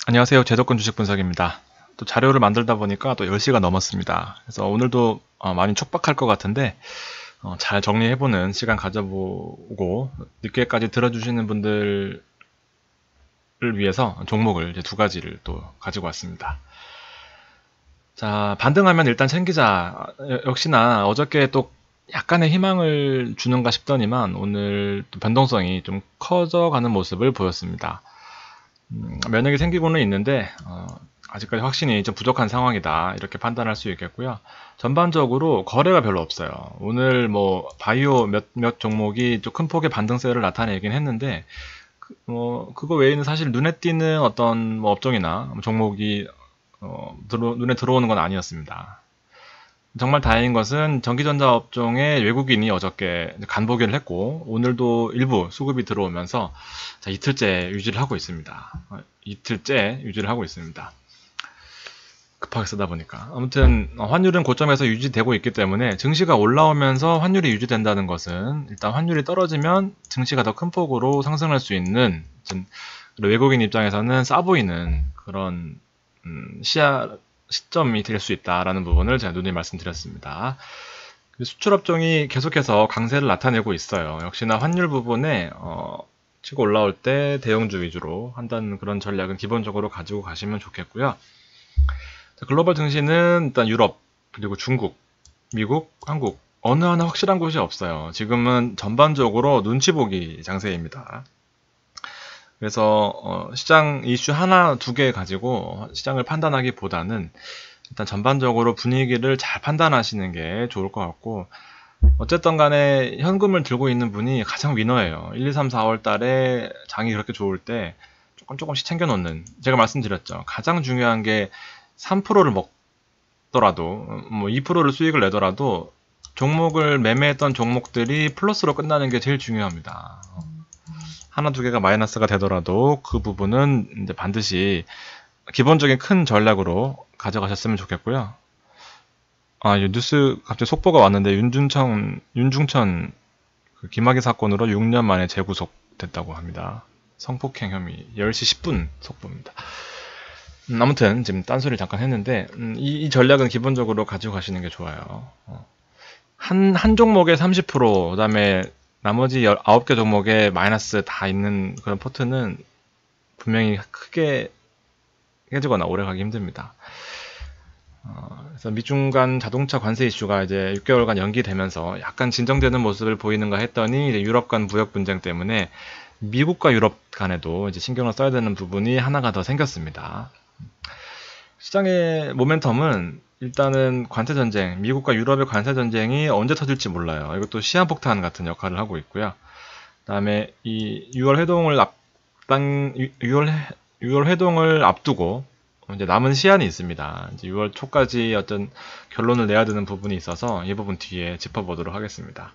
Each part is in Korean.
안녕하세요. 제도권 주식 분석입니다. 또 자료를 만들다 보니까 또 10시가 넘었습니다. 그래서 오늘도 많이 촉박할 것 같은데 잘 정리해보는 시간 가져보고 늦게까지 들어주시는 분들을 위해서 종목을 이제 두 가지를 또 가지고 왔습니다. 자, 반등하면 일단 챙기자. 역시나 어저께 또 약간의 희망을 주는가 싶더니만 오늘 또 변동성이 좀 커져가는 모습을 보였습니다. 면역이 생기고는 있는데 아직까지 확신이 좀 부족한 상황이다 이렇게 판단할 수 있겠고요. 전반적으로 거래가 별로 없어요. 오늘 뭐 바이오 몇 종목이 좀 큰 폭의 반등세를 나타내긴 했는데 그거 외에는 사실 눈에 띄는 어떤 뭐 업종이나 종목이 눈에 들어오는 건 아니었습니다. 정말 다행인 것은 전기전자 업종의 외국인이 어저께 간보기를 했고 오늘도 일부 수급이 들어오면서 자, 이틀째 유지를 하고 있습니다. 이틀째 유지를 하고 있습니다. 급하게 쓰다 보니까 아무튼 환율은 고점에서 유지되고 있기 때문에 증시가 올라오면서 환율이 유지된다는 것은 일단 환율이 떨어지면 증시가 더 큰 폭으로 상승할 수 있는 외국인 입장에서는 싸 보이는 그런 시점이 될 수 있다라는 부분을 제가 누누이 말씀드렸습니다. 수출업종이 계속해서 강세를 나타내고 있어요. 역시나 환율 부분에 치고 올라올 때 대형주 위주로 한다는 그런 전략은 기본적으로 가지고 가시면 좋겠고요. 글로벌 증시는 일단 유럽, 그리고 중국, 미국, 한국 어느 하나 확실한 곳이 없어요. 지금은 전반적으로 눈치 보기 장세입니다. 그래서 시장 이슈 하나, 두 개 가지고 시장을 판단하기보다는 일단 전반적으로 분위기를 잘 판단하시는 게 좋을 것 같고 어쨌든 간에 현금을 들고 있는 분이 가장 위너예요. 1, 2, 3, 4월 달에 장이 그렇게 좋을 때 조금씩 챙겨놓는, 제가 말씀드렸죠. 가장 중요한 게 3%를 먹더라도 뭐 2%를 수익을 내더라도 종목을 매매했던 종목들이 플러스로 끝나는 게 제일 중요합니다. 하나 두 개가 마이너스가 되더라도 그 부분은 이제 반드시 기본적인 큰 전략으로 가져가셨으면 좋겠고요. 이 뉴스 갑자기 속보가 왔는데 윤중천 그 김학의 사건으로 6년 만에 재구속됐다고 합니다. 성폭행 혐의 10시 10분 속보입니다. 아무튼 지금 딴소리를 잠깐 했는데 이 전략은 기본적으로 가지고 가시는 게 좋아요. 한 종목에 30%, 그다음에 나머지 9개 종목에 마이너스 다 있는 그런 포트는 분명히 크게 깨지거나 오래 가기 힘듭니다. 그래서 미중 간 자동차 관세 이슈가 이제 6개월간 연기되면서 약간 진정되는 모습을 보이는가 했더니 이제 유럽 간 무역 분쟁 때문에 미국과 유럽 간에도 이제 신경을 써야 되는 부분이 하나가 더 생겼습니다. 시장의 모멘텀은 일단은 관세 전쟁, 미국과 유럽의 관세 전쟁이 언제 터질지 몰라요. 이것도 시한폭탄 같은 역할을 하고 있고요. 그다음에 이 6월 회동을 앞두고 이제 남은 시한이 있습니다. 이제 6월 초까지 어떤 결론을 내야 되는 부분이 있어서 이 부분 뒤에 짚어보도록 하겠습니다.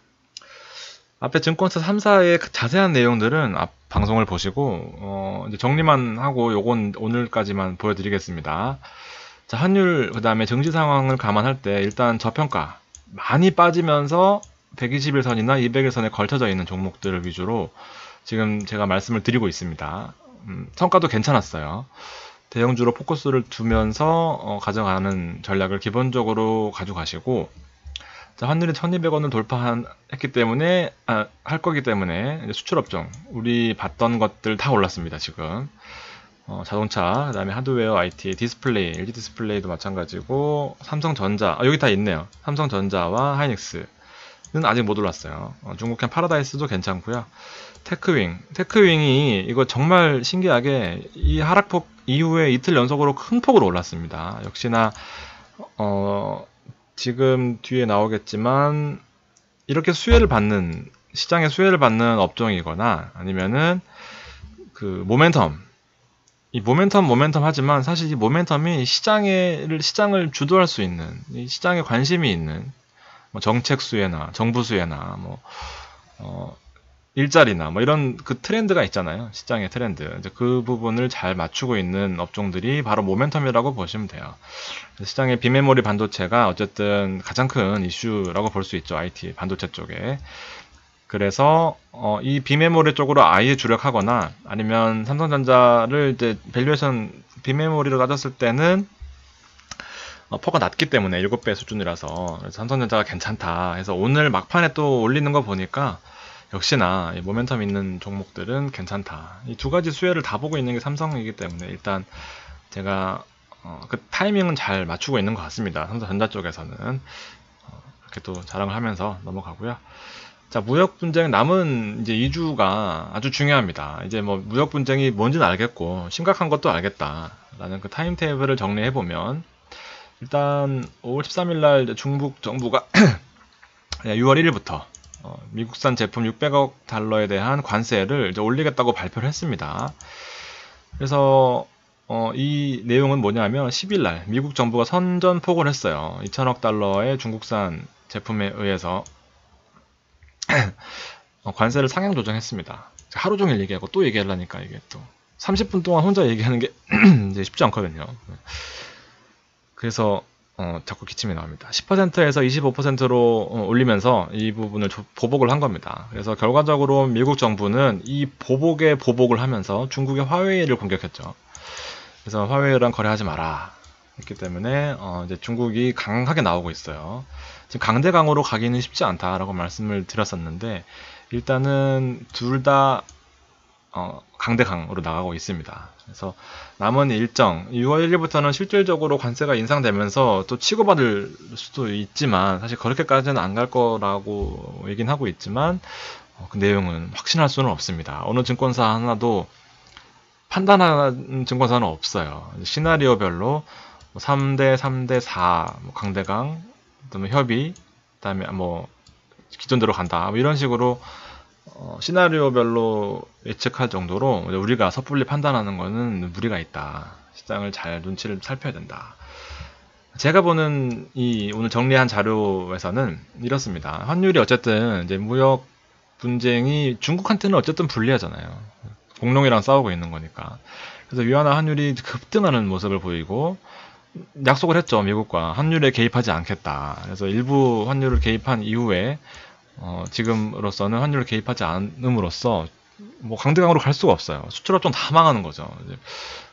앞에 증권사 3사의 자세한 내용들은 앞 방송을 보시고 이제 정리만 하고 요건 오늘까지만 보여드리겠습니다. 자, 환율 그다음에 증시 상황을 감안할 때 일단 저평가 많이 빠지면서 121선이나 200일선에 걸쳐져 있는 종목들을 위주로 지금 제가 말씀을 드리고 있습니다. 성과도 괜찮았어요. 대형주로 포커스를 두면서 가져가는 전략을 기본적으로 가져가시고, 자, 환율이 1200원을 돌파했기 때문에 할 거기 때문에 수출업종 우리 봤던 것들 다 올랐습니다. 지금 자동차, 그다음에 하드웨어, IT, 디스플레이, LG 디스플레이도 마찬가지고 삼성전자, 여기 다 있네요. 삼성전자와 하이닉스는 아직 못 올랐어요. 중국형 파라다이스도 괜찮고요. 테크윙이 이거 정말 신기하게 이 하락폭 이후에 이틀 연속으로 큰 폭으로 올랐습니다. 역시나 지금 뒤에 나오겠지만 이렇게 시장의 수혜를 받는 업종이거나 아니면은 그 모멘텀 하지만 사실 이 모멘텀이 시장을 주도할 수 있는, 이 시장에 관심이 있는 뭐 정책 수혜나 정부 수혜나 뭐 일자리나 뭐 이런 그 트렌드가 있잖아요. 시장의 트렌드. 이제 그 부분을 잘 맞추고 있는 업종들이 바로 모멘텀이라고 보시면 돼요. 시장의 비메모리 반도체가 어쨌든 가장 큰 이슈라고 볼 수 있죠. IT 반도체 쪽에. 그래서 이 비메모리 쪽으로 아예 주력하거나 아니면 삼성전자를 이제 밸류에이션 비메모리로 따졌을 때는 퍼가 낮기 때문에 7배 수준이라서 그래서 삼성전자가 괜찮다 해서 오늘 막판에 또 올리는 거 보니까 역시나 모멘텀 있는 종목들은 괜찮다. 이 두 가지 수혜를 다 보고 있는 게 삼성이기 때문에 일단 제가 그 타이밍은 잘 맞추고 있는 것 같습니다. 삼성전자 쪽에서는 이렇게 또 자랑을 하면서 넘어가고요. 자, 무역 분쟁 남은 이제 2주가 아주 중요합니다. 이제 뭐 무역 분쟁이 뭔지는 알겠고 심각한 것도 알겠다라는 그 타임 테이블을 정리해 보면 일단 5월 13일 날 중국 정부가 6월 1일부터 미국산 제품 600억 달러에 대한 관세를 이제 올리겠다고 발표를 했습니다. 그래서 이 내용은 뭐냐면 10일 날 미국 정부가 선전포고를 했어요. 2천억 달러의 중국산 제품에 의해서 관세를 상향 조정했습니다. 하루 종일 얘기하고 또 얘기하려니까 이게 또 30분 동안 혼자 얘기하는 게 이제 쉽지 않거든요. 그래서 자꾸 기침이 나옵니다. 10%에서 25%로 올리면서 이 부분을 보복을 한 겁니다. 그래서 결과적으로 미국 정부는 이 보복에 보복을 하면서 중국의 화웨이를 공격했죠. 그래서 화웨이랑 거래하지 마라 했기 때문에 이제 중국이 강하게 나오고 있어요. 지금 강대강으로 가기는 쉽지 않다라고 말씀을 드렸었는데 일단은 둘 다 강대강으로 나가고 있습니다. 그래서 남은 일정 6월 1일부터는 실질적으로 관세가 인상되면서 또 치고받을 수도 있지만 사실 그렇게까지는 안 갈 거라고 얘기는 하고 있지만 그 내용은 확신할 수는 없습니다. 어느 증권사 하나도 판단하는 증권사는 없어요. 시나리오별로 3대, 3대 4 강대강, 그다음에 협의, 그다음에 뭐 기존대로 간다. 뭐 이런 식으로 시나리오별로 예측할 정도로 우리가 섣불리 판단하는 거는 무리가 있다. 시장을 잘 눈치를 살펴야 된다. 제가 보는 이 오늘 정리한 자료에서는 이렇습니다. 환율이 어쨌든 이제 무역 분쟁이 중국한테는 어쨌든 불리하잖아요. 공룡이랑 싸우고 있는 거니까. 그래서 위안화 환율이 급등하는 모습을 보이고 약속을 했죠. 미국과 환율에 개입하지 않겠다. 그래서 일부 환율을 개입한 이후에 지금으로서는 환율을 개입하지 않음으로써 뭐 강대강으로 갈 수가 없어요. 수출업종 다 망하는 거죠.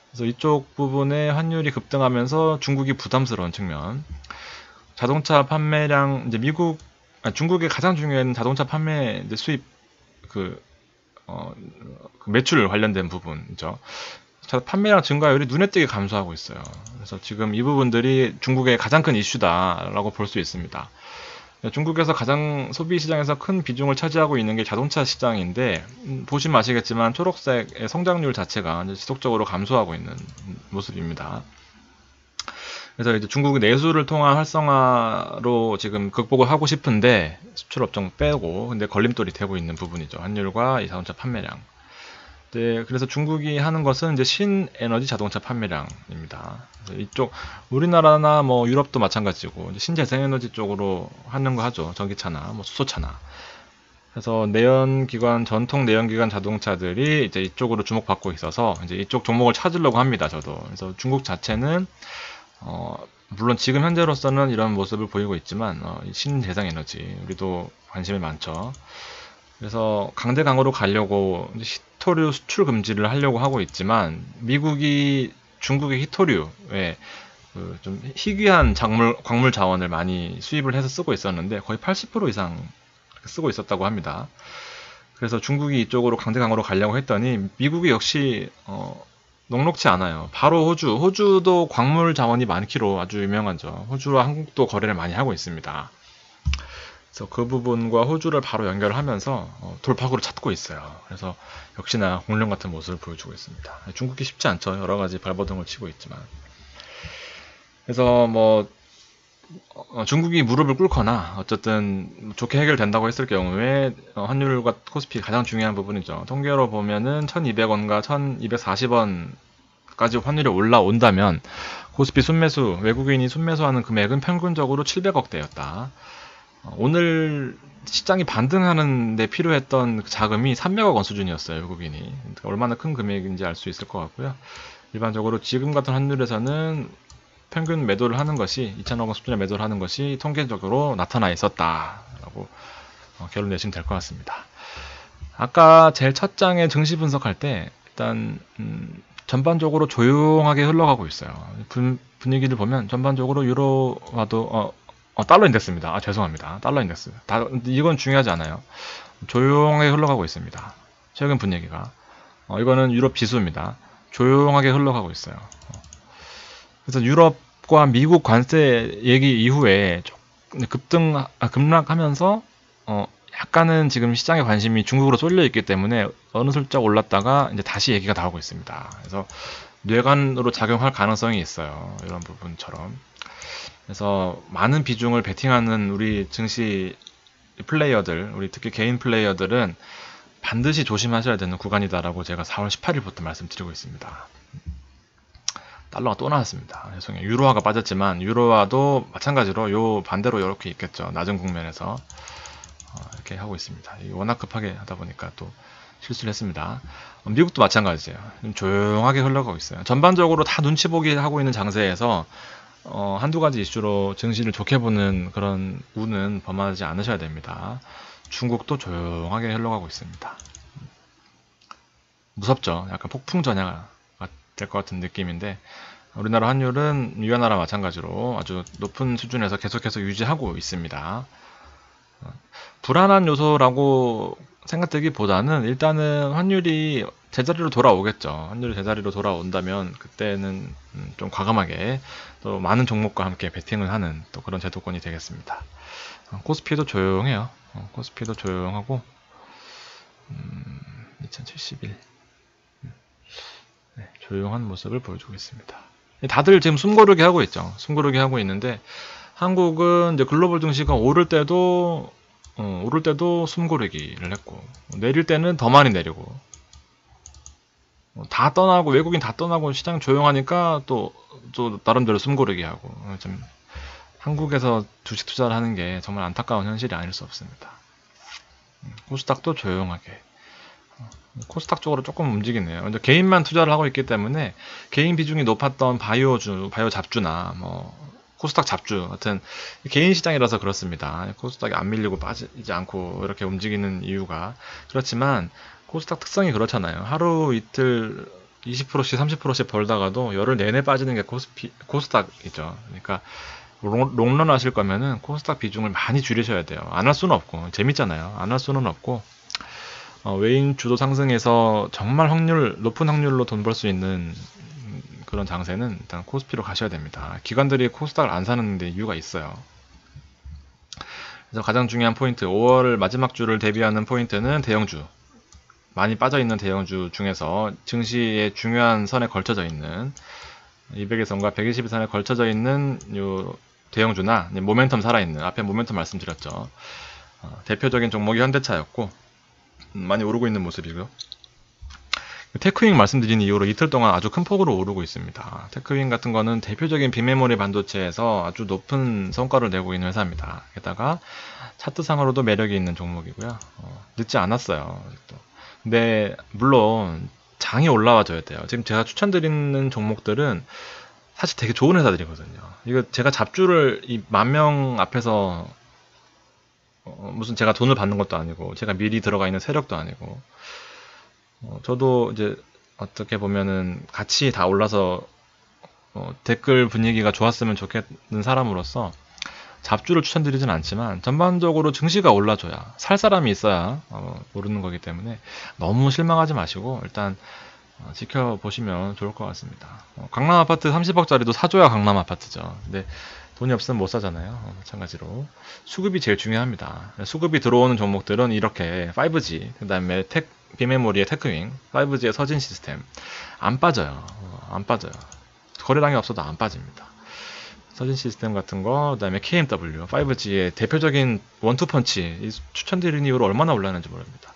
그래서 이쪽 부분에 환율이 급등하면서 중국이 부담스러운 측면. 자동차 판매량 이제 중국의 가장 중요한 자동차 판매 이제 수입 그 매출 관련된 부분이죠. 판매량 증가율이 눈에 띄게 감소하고 있어요. 그래서 지금 이 부분들이 중국의 가장 큰 이슈다라고 볼 수 있습니다. 중국에서 가장 소비 시장에서 큰 비중을 차지하고 있는 게 자동차 시장인데 보시면 아시겠지만 초록색의 성장률 자체가 지속적으로 감소하고 있는 모습입니다. 그래서 이제 중국이 내수를 통한 활성화로 지금 극복을 하고 싶은데 수출 업종 빼고 근데 걸림돌이 되고 있는 부분이죠. 환율과 이 자동차 판매량. 네, 그래서 중국이 하는 것은 이제 신에너지 자동차 판매량입니다. 그래서 이쪽 우리나라나 뭐 유럽도 마찬가지고 이제 신재생에너지 쪽으로 하는 거 하죠. 전기차나 뭐 수소차나. 그래서 내연기관 전통 내연기관 자동차들이 이제 이쪽으로 주목받고 있어서 이제 이쪽 종목을 찾으려고 합니다. 저도. 그래서 중국 자체는 물론 지금 현재로서는 이런 모습을 보이고 있지만 신재생에너지 우리도 관심이 많죠. 그래서 강대강으로 가려고 히토류 수출 금지를 하려고 하고 있지만 미국이 중국의 히토류에 좀 희귀한 광물 자원을 많이 수입을 해서 쓰고 있었는데 거의 80% 이상 쓰고 있었다고 합니다. 그래서 중국이 이쪽으로 강대강으로 가려고 했더니 미국이 역시 녹록치 않아요. 바로 호주도 광물 자원이 많기로 아주 유명하죠. 호주와 한국도 거래를 많이 하고 있습니다. 그래서 그 부분과 호주를 바로 연결하면서 돌파구를 찾고 있어요. 그래서 역시나 공룡 같은 모습을 보여주고 있습니다. 중국이 쉽지 않죠. 여러 가지 발버둥을 치고 있지만. 그래서 뭐 중국이 무릎을 꿇거나 어쨌든 좋게 해결된다고 했을 경우에 환율과 코스피 가장 중요한 부분이죠. 통계로 보면은 1200원과 1240원까지 환율이 올라온다면 코스피 순매수, 외국인이 순매수하는 금액은 평균적으로 700억대였다. 오늘 시장이 반등하는 데 필요했던 자금이 300억 원 수준이었어요. 외국인이. 그러니까 얼마나 큰 금액인지 알 수 있을 것 같고요. 일반적으로 지금 같은 환율에서는 평균 매도를 하는 것이 2천억 원 수준의 매도를 하는 것이 통계적으로 나타나 있었다라고 결론 내시면 될 것 같습니다. 아까 제일 첫 장의 증시 분석할 때 일단 전반적으로 조용하게 흘러가고 있어요. 분위기를 보면 전반적으로 유로화도 달러 인덱스입니다. 죄송합니다. 달러 인덱스. 이건 중요하지 않아요. 조용하게 흘러가고 있습니다. 최근 분위기가. 이거는 유럽 지수입니다. 조용하게 흘러가고 있어요. 그래서 유럽과 미국 관세 얘기 이후에 급락하면서 약간은 지금 시장의 관심이 중국으로 쏠려 있기 때문에 어느 슬쩍 올랐다가 이제 다시 얘기가 나오고 있습니다. 그래서 뇌관으로 작용할 가능성이 있어요. 이런 부분처럼. 그래서 많은 비중을 베팅하는 우리 증시 플레이어들, 우리 특히 개인 플레이어들은 반드시 조심하셔야 되는 구간이다라고 제가 4월 18일부터 말씀드리고 있습니다. 달러가 또 나왔습니다. 죄송해요. 유로화가 빠졌지만 유로화도 마찬가지로 요 반대로 이렇게 있겠죠. 낮은 국면에서 이렇게 하고 있습니다. 워낙 급하게 하다 보니까 또 실수를 했습니다. 미국도 마찬가지예요. 좀 조용하게 흘러가고 있어요. 전반적으로 다 눈치 보기 하고 있는 장세에서 한두 가지 이슈로 증시를 좋게 보는 그런 운은 범하지 않으셔야 됩니다. 중국도 조용하게 흘러가고 있습니다. 무섭죠. 약간 폭풍 전야가 될 것 같은 느낌인데 우리나라 환율은 위안화랑 마찬가지로 아주 높은 수준에서 계속해서 유지하고 있습니다. 불안한 요소라고 생각되기보다는 일단은 환율이 제자리로 돌아오겠죠. 환율이 제자리로 돌아온다면 그때는 좀 과감하게 또 많은 종목과 함께 베팅을 하는 또 그런 제도권이 되겠습니다. 코스피도 조용해요. 코스피도 조용하고 2071 네, 조용한 모습을 보여주고 있습니다. 다들 지금 숨고르기 하고 있죠. 숨고르기 하고 있는데 한국은 이제 글로벌 증시가 오를 때도 숨고르기를 했고 내릴 때는 더 많이 내리고 다 떠나고 외국인 다 떠나고 시장 조용하니까 또 나름대로 숨고르기 하고 좀 한국에서 주식 투자를 하는 게 정말 안타까운 현실이 아닐 수 없습니다. 코스닥도 조용하게 코스닥 쪽으로 조금 움직이네요. 이제 개인만 투자를 하고 있기 때문에 개인 비중이 높았던 바이오 잡주나 뭐 코스닥 잡주 같은 개인 시장이라서 그렇습니다. 코스닥이 안 밀리고 빠지지 않고 이렇게 움직이는 이유가 그렇지만 코스닥 특성이 그렇잖아요. 하루 이틀 20%씩 30%씩 벌다가도 열흘 내내 빠지는 게 코스닥이죠. 그러니까 롱런 하실 거면은 코스닥 비중을 많이 줄이셔야 돼요. 안 할 수는 없고 재밌잖아요. 안 할 수는 없고 외인 주도 상승해서 정말 높은 확률로 돈 벌 수 있는 그런 장세는 일단 코스피로 가셔야 됩니다. 기관들이 코스닥을 안 사는 데 이유가 있어요. 그래서 가장 중요한 포인트, 5월 마지막 주를 대비하는 포인트는 대형주. 많이 빠져있는 대형주 중에서 증시의 중요한 선에 걸쳐져 있는 200일선과 120일선에 걸쳐져 있는 요 대형주나 모멘텀 살아있는 앞에 모멘텀 말씀드렸죠. 대표적인 종목이 현대차였고 많이 오르고 있는 모습이고요. 테크윙 말씀드린 이후로 이틀 동안 아주 큰 폭으로 오르고 있습니다. 테크윙 같은 거는 대표적인 빅메모리 반도체에서 아주 높은 성과를 내고 있는 회사입니다. 게다가 차트상으로도 매력이 있는 종목이고요. 늦지 않았어요. 아직도. 근데 물론 장이 올라와줘야 돼요. 지금 제가 추천드리는 종목들은 사실 되게 좋은 회사들이거든요. 이거 제가 잡주를 이 10,000명 앞에서 무슨 제가 돈을 받는 것도 아니고 제가 미리 들어가 있는 세력도 아니고 저도 이제 어떻게 보면은 같이 다 올라서 댓글 분위기가 좋았으면 좋겠는 사람으로서 잡주를 추천드리진 않지만 전반적으로 증시가 올라줘야 살 사람이 있어야 오르는 거기 때문에 너무 실망하지 마시고 일단 지켜보시면 좋을 것 같습니다. 강남 아파트 30억짜리도 사줘야 강남 아파트죠. 근데 돈이 없으면 못 사잖아요. 마찬가지로 수급이 제일 중요합니다. 수급이 들어오는 종목들은 이렇게 5G, 그 다음에 빅메모리의 테크윙, 5G의 서진 시스템 안 빠져요. 안 빠져요. 거래량이 없어도 안 빠집니다. 서진 시스템 같은 거, 그 다음에 KMW, 5G의 대표적인 원투펀치 추천드린 이후로 얼마나 올랐는지 모릅니다.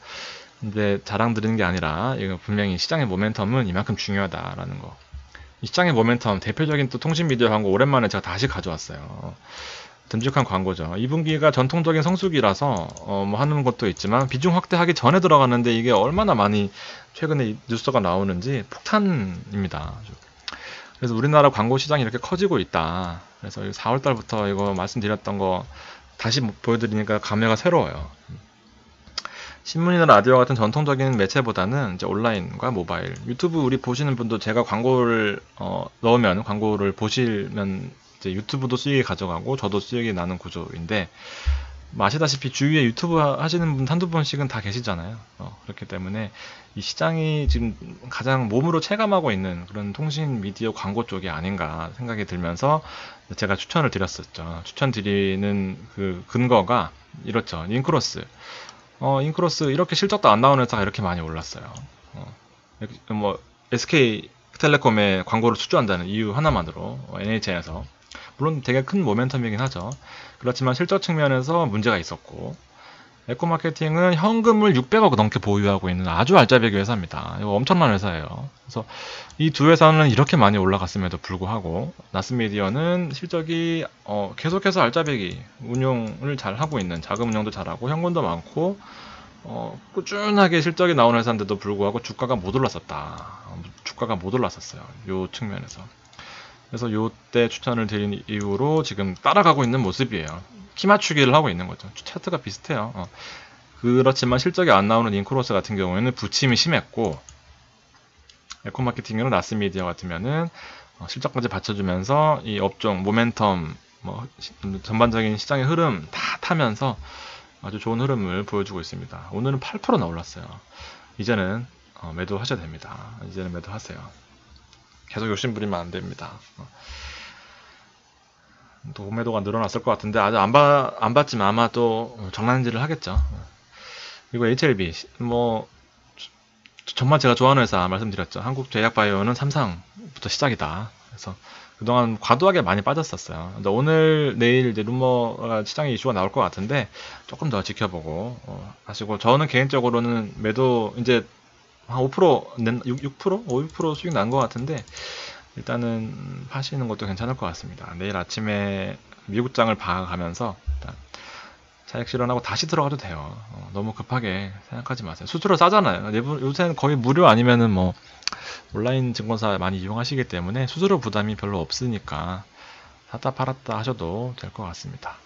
근데 자랑 드리는 게 아니라 이거 분명히 시장의 모멘텀은 이만큼 중요하다라는 거. 이 시장의 모멘텀 대표적인 또 통신 미디어 광고 오랜만에 제가 다시 가져왔어요. 듬직한 광고죠. 2분기가 전통적인 성수기라서 뭐 하는 것도 있지만 비중 확대하기 전에 들어갔는데 이게 얼마나 많이 최근에 뉴스가 나오는지 폭탄입니다. 그래서 우리나라 광고 시장이 이렇게 커지고 있다. 그래서 4월달부터 이거 말씀드렸던 거 다시 보여드리니까 감회가 새로워요. 신문이나 라디오 같은 전통적인 매체보다는 이제 온라인과 모바일, 유튜브 우리 보시는 분도 제가 광고를 넣으면 광고를 보시면 이제 유튜브도 수익이 가져가고 저도 수익이 나는 구조인데, 아시다시피 주위에 유튜브 하시는 분 한두 분씩은 다 계시잖아요. 그렇기 때문에 이 시장이 지금 가장 몸으로 체감하고 있는 그런 통신 미디어 광고 쪽이 아닌가 생각이 들면서 제가 추천을 드렸었죠. 추천드리는 그 근거가 이렇죠. 인크로스. 인크로스 이렇게 실적도 안 나오는 회사가 이렇게 많이 올랐어요. 뭐 SK텔레콤에 광고를 수주한다는 이유 하나만으로 NHN에서 물론 되게 큰 모멘텀이긴 하죠. 그렇지만 실적 측면에서 문제가 있었고, 에코마케팅은 현금을 600억 넘게 보유하고 있는 아주 알짜배기 회사입니다. 이거 엄청난 회사예요. 그래서 이 두 회사는 이렇게 많이 올라갔음에도 불구하고 나스미디어는 실적이 계속해서 알짜배기 운용을 잘 하고 있는, 자금 운용도 잘하고 현금도 많고 꾸준하게 실적이 나오는 회사인데도 불구하고 주가가 못 올랐었다. 주가가 못 올랐었어요. 요 측면에서. 그래서 요때 추천을 드린 이후로 지금 따라가고 있는 모습이에요. 키 맞추기를 하고 있는 거죠. 차트가 비슷해요. 그렇지만 실적이 안 나오는 인크로스 같은 경우에는 부침이 심했고, 에코마케팅이나 나스미디어 같으면은 실적까지 받쳐주면서 이 업종 모멘텀, 전반적인 시장의 흐름 다 타면서 아주 좋은 흐름을 보여주고 있습니다. 오늘은 8%나 올랐어요. 이제는 매도하셔야 됩니다. 이제는 매도하세요. 계속 욕심 부리면 안 됩니다. 또 매도가 늘어났을 것 같은데 아직 안 봤지만 아마 또 장난질을 하겠죠. 그리고 HLB 정말 제가 좋아하는 회사 말씀드렸죠. 한국제약바이오는 삼성부터 시작이다. 그래서 그동안 과도하게 많이 빠졌었어요. 근데 오늘 내일 이제 루머가 시장에 이슈가 나올 것 같은데 조금 더 지켜보고 하시고, 저는 개인적으로는 매도 이제 한 5%, 6%? 5, 6% 수익 난 것 같은데 일단은 파시는 것도 괜찮을 것 같습니다. 내일 아침에 미국장을 봐가면서 일단 차익 실현하고 다시 들어가도 돼요. 너무 급하게 생각하지 마세요. 수수료 싸잖아요. 요새는 거의 무료 아니면은 온라인 증권사 많이 이용하시기 때문에 수수료 부담이 별로 없으니까 샀다 팔았다 하셔도 될 것 같습니다.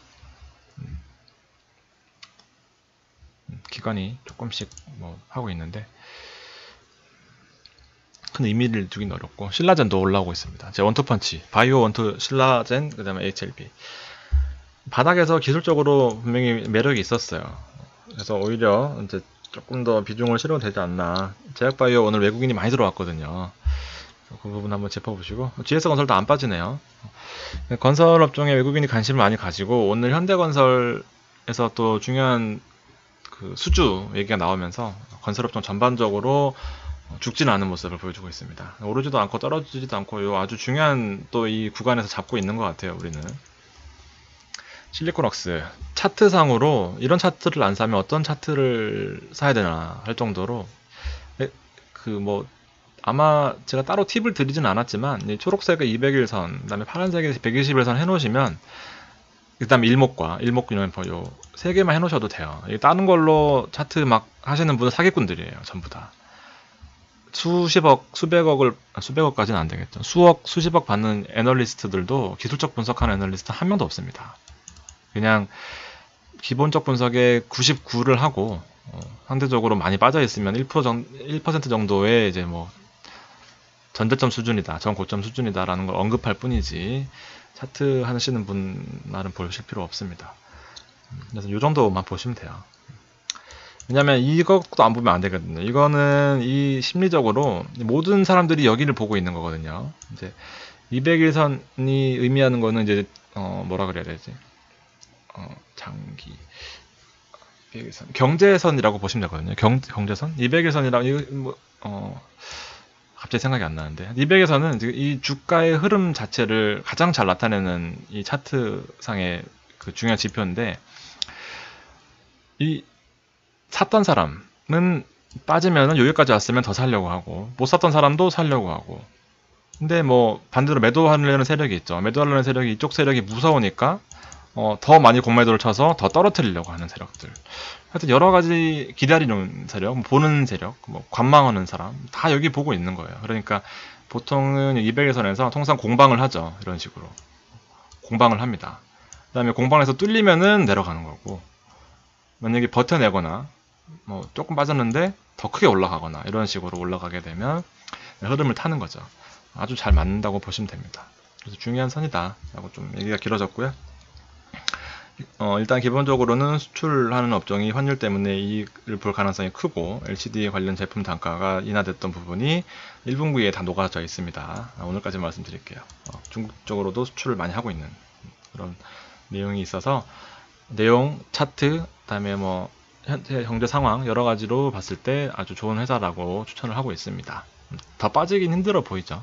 기관이 조금씩 하고 있는데 큰 의미를 두긴 어렵고, 신라젠도 올라오고 있습니다. 제 원투펀치, 바이오 원투, 신라젠, 그 다음에 HLB. 바닥에서 기술적으로 분명히 매력이 있었어요. 그래서 오히려 이제 조금 더 비중을 실어도 되지 않나. 제약바이오 오늘 외국인이 많이 들어왔거든요. 그 부분 한번 짚어보시고, GS건설도 안 빠지네요. 건설업종에 외국인이 관심을 많이 가지고, 오늘 현대건설에서 또 중요한 그 수주 얘기가 나오면서 건설업종 전반적으로 죽지는 않은 모습을 보여주고 있습니다. 오르지도 않고 떨어지지도 않고 요 아주 중요한 또 이 구간에서 잡고 있는 것 같아요. 우리는 실리콘웍스 차트상으로 이런 차트를 안 사면 어떤 차트를 사야 되나 할 정도로 아마 제가 따로 팁을 드리진 않았지만 초록색의 200일선, 그 다음에 파란색의 120일선 해놓으시면, 그 다음에 일목과 일목균형표 요 세 개만 해놓으셔도 돼요. 다른 걸로 차트 막 하시는 분은 사기꾼들이에요. 전부 다. 수백억까지는 안 되겠죠. 수억, 수십억 받는 애널리스트들도 기술적 분석하는 애널리스트 한 명도 없습니다. 그냥 기본적 분석에 99를 하고 상대적으로 많이 빠져 있으면 1% 정도의 이제 전대점 수준이다, 전고점 수준이다라는 걸 언급할 뿐이지 차트 하시는 분 나름 보실 필요 없습니다. 그래서 이 정도만 보시면 돼요. 왜냐면 이것도 안 보면 안 되거든요. 이거는 이 심리적으로 모든 사람들이 여기를 보고 있는 거거든요. 이제 200일선이 의미하는 거는 이제 뭐라 그래야 되지? 장기 200일선 경제선이라고 보시면 되거든요. 경제선 200일선이라고 갑자기 생각이 안 나는데, 200에서는 이 주가의 흐름 자체를 가장 잘 나타내는 이 차트상의 그 중요한 지표인데, 이 샀던 사람은 빠지면은 여기까지 왔으면 더 살려고 하고, 못 샀던 사람도 살려고 하고, 근데 반대로 매도하려는 세력이 있죠. 매도하려는 세력이, 이쪽 세력이 무서우니까 더 많이 공매도를 쳐서 더 떨어뜨리려고 하는 세력들. 하여튼 여러 가지 기다리는 세력, 보는 세력, 관망하는 사람 다 여기 보고 있는 거예요. 그러니까 보통은 200일선에서 통상 공방을 하죠. 이런 식으로 공방을 합니다. 그 다음에 공방에서 뚫리면은 내려가는 거고, 만약에 버텨내거나 뭐 조금 빠졌는데 더 크게 올라가거나 이런 식으로 올라가게 되면 흐름을 타는 거죠. 아주 잘 맞는다고 보시면 됩니다. 그래서 중요한 선이다 라고 좀 얘기가 길어졌고요. 일단 기본적으로는 수출하는 업종이 환율 때문에 이익을 볼 가능성이 크고 LCD 관련 제품 단가가 인하됐던 부분이 1분기에 다 녹아져 있습니다. 오늘까지 말씀드릴게요. 중국 쪽으로도 수출을 많이 하고 있는 그런 내용이 있어서 내용, 차트, 그다음에 뭐 현재 경제 상황 여러 가지로 봤을 때 아주 좋은 회사라고 추천을 하고 있습니다. 더 빠지긴 힘들어 보이죠.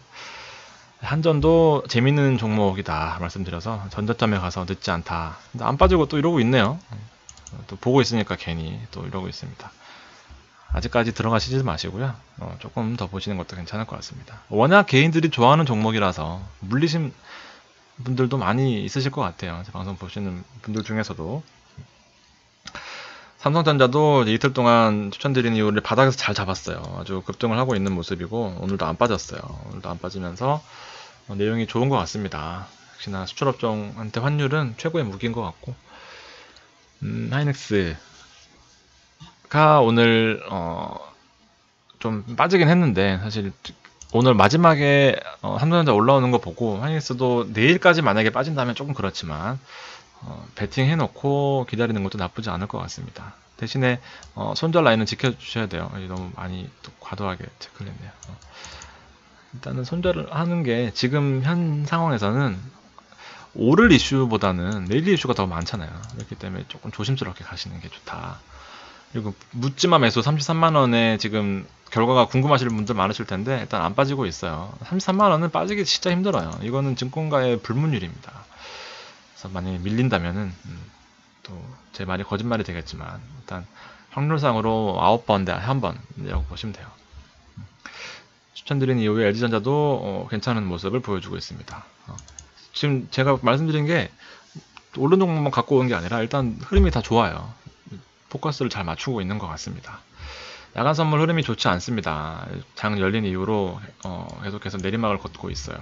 한전도 재밌는 종목이다 말씀드려서 전저점에 가서 늦지 않다. 근데 안 빠지고 또 이러고 있네요. 또 보고 있으니까 괜히 또 이러고 있습니다. 아직까지 들어가시지 마시고요. 조금 더 보시는 것도 괜찮을 것 같습니다. 워낙 개인들이 좋아하는 종목이라서 물리신 분들도 많이 있으실 것 같아요. 제 방송 보시는 분들 중에서도. 삼성전자도 이틀 동안 추천드린 이유를 바닥에서 잘 잡았어요. 아주 급등을 하고 있는 모습이고 오늘도 안 빠졌어요. 오늘도 안 빠지면서 내용이 좋은 것 같습니다. 역시나 수출업종한테 환율은 최고의 무기인 것 같고 하이닉스가 오늘 좀 빠지긴 했는데 사실 오늘 마지막에 삼성전자 올라오는 거 보고 하이닉스도 내일까지 만약에 빠진다면 조금 그렇지만 배팅 해놓고 기다리는 것도 나쁘지 않을 것 같습니다. 대신에 손절 라인은 지켜주셔야 돼요. 너무 많이 또 과도하게 체크를 했네요. 일단은 손절을 하는 게 지금 현 상황에서는 오를 이슈보다는 내일 이슈가 더 많잖아요. 그렇기 때문에 조금 조심스럽게 가시는 게 좋다. 그리고 묻지마 매수 33만원에 지금 결과가 궁금하실 분들 많으실 텐데 일단 안 빠지고 있어요. 33만원은 빠지기 진짜 힘들어요. 이거는 증권가의 불문율입니다. 그래서 만약에 밀린다면은 또 제 말이 거짓말이 되겠지만 일단 확률상으로 9번 대 1번이라고 보시면 돼요. 추천드린 이후에 LG전자도 괜찮은 모습을 보여주고 있습니다. 지금 제가 말씀드린 게 오른 종목만 갖고 온 게 아니라 일단 흐름이 다 좋아요. 포커스를 잘 맞추고 있는 것 같습니다. 야간 선물 흐름이 좋지 않습니다. 장 열린 이후로 계속해서 내리막을 걷고 있어요.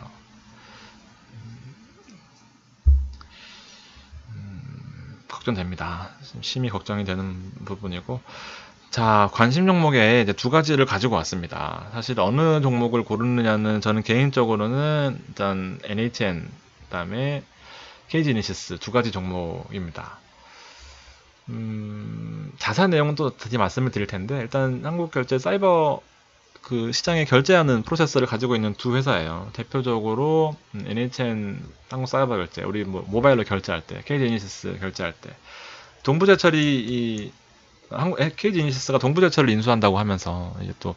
걱정됩니다. 심히 걱정이 되는 부분이고, 자, 관심 종목에 이제 두 가지를 가지고 왔습니다. 사실 어느 종목을 고르느냐는 저는 개인적으로는 일단 NHN, 그다음에 KG이니시스 두 가지 종목입니다. 자세한 내용은 또 다시 말씀을 드릴 텐데 일단 한국결제 사이버 그 시장에 결제하는 프로세서를 가지고 있는 두 회사예요. 대표적으로 NHN 한국사이버결제, 우리 뭐 모바일로 결제할 때, KG이니시스 결제할 때, 동부제철이 KG이니시스가 동부제철을 인수한다고 하면서 이제 또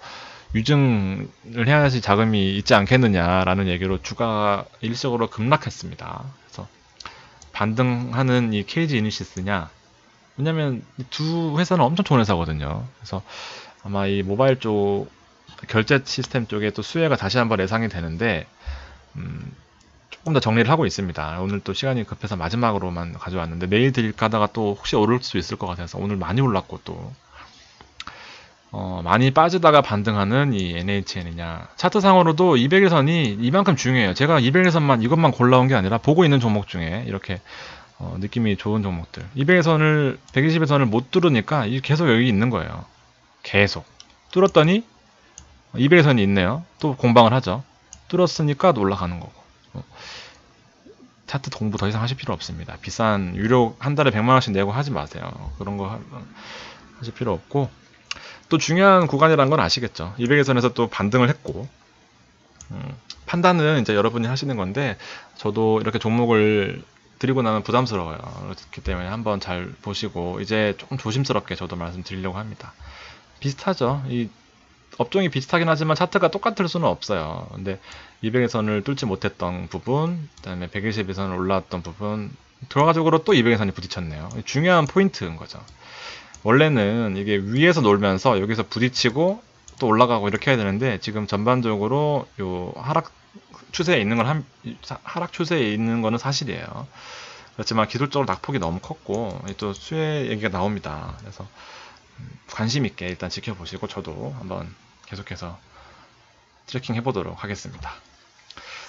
유증을 해야지 자금이 있지 않겠느냐라는 얘기로 주가가 일시적으로 급락했습니다. 그래서 반등하는 이 KG이니시스냐? 왜냐면 두 회사는 엄청 좋은 회사거든요. 그래서 아마 이 모바일 쪽 결제 시스템 쪽에 또 수혜가 다시 한번 예상이 되는데 조금 더 정리를 하고 있습니다. 오늘 또 시간이 급해서 마지막으로만 가져왔는데 내일 드릴까 하다가 또 혹시 오를 수 있을 것 같아서 오늘 많이 올랐고 또 많이 빠지다가 반등하는 이 NHN이냐. 차트상으로도 200일선이 이만큼 중요해요. 제가 200일선만 이것만 골라온 게 아니라 보고 있는 종목 중에 이렇게 느낌이 좋은 종목들 200일선을 120일선을 못 뚫으니까 계속 여기 있는 거예요. 계속 뚫었더니 200일선이 있네요. 또 공방을 하죠. 뚫었으니까 올라가는 거고. 차트 공부 더 이상 하실 필요 없습니다. 비싼 유료 한 달에 100만원씩 내고 하지 마세요. 그런 거 하실 필요 없고, 또 중요한 구간이라는 건 아시겠죠. 200일선에서 또 반등을 했고, 판단은 이제 여러분이 하시는 건데 저도 이렇게 종목을 드리고 나면 부담스러워요. 그렇기 때문에 한번 잘 보시고 이제 조금 조심스럽게 저도 말씀드리려고 합니다. 비슷하죠. 이 업종이 비슷하긴 하지만 차트가 똑같을 수는 없어요. 근데 200일선을 뚫지 못했던 부분, 그 다음에 120일선을 올라왔던 부분, 결과적으로 또 200일선이 부딪혔네요. 중요한 포인트인 거죠. 원래는 이게 위에서 놀면서 여기서 부딪히고 또 올라가고 이렇게 해야 되는데 지금 전반적으로 요 하락 추세에 있는 건 하락 추세에 있는 거는 사실이에요. 그렇지만 기술적으로 낙폭이 너무 컸고 또 수혜 얘기가 나옵니다. 그래서 관심 있게 일단 지켜보시고 저도 한번 계속해서 트래킹 해보도록 하겠습니다.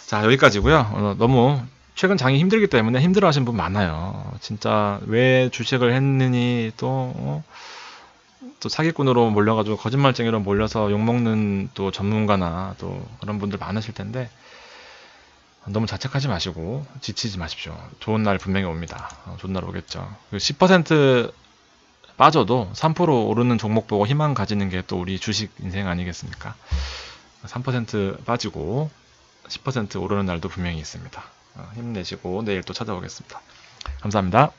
자, 여기까지고요. 너무 최근 장이 힘들기 때문에 힘들어하시는 분 많아요. 진짜 왜 주식을 했느니 또 또 사기꾼으로 몰려가지고 거짓말쟁이로 몰려서 욕먹는 또 전문가나 또 그런 분들 많으실 텐데 너무 자책하지 마시고 지치지 마십시오. 좋은 날 분명히 옵니다. 좋은 날 오겠죠. 10% 빠져도 3% 오르는 종목 보고 희망 가지는 게 또 우리 주식 인생 아니겠습니까? 3% 빠지고 10% 오르는 날도 분명히 있습니다. 힘내시고 내일 또 찾아오겠습니다. 감사합니다.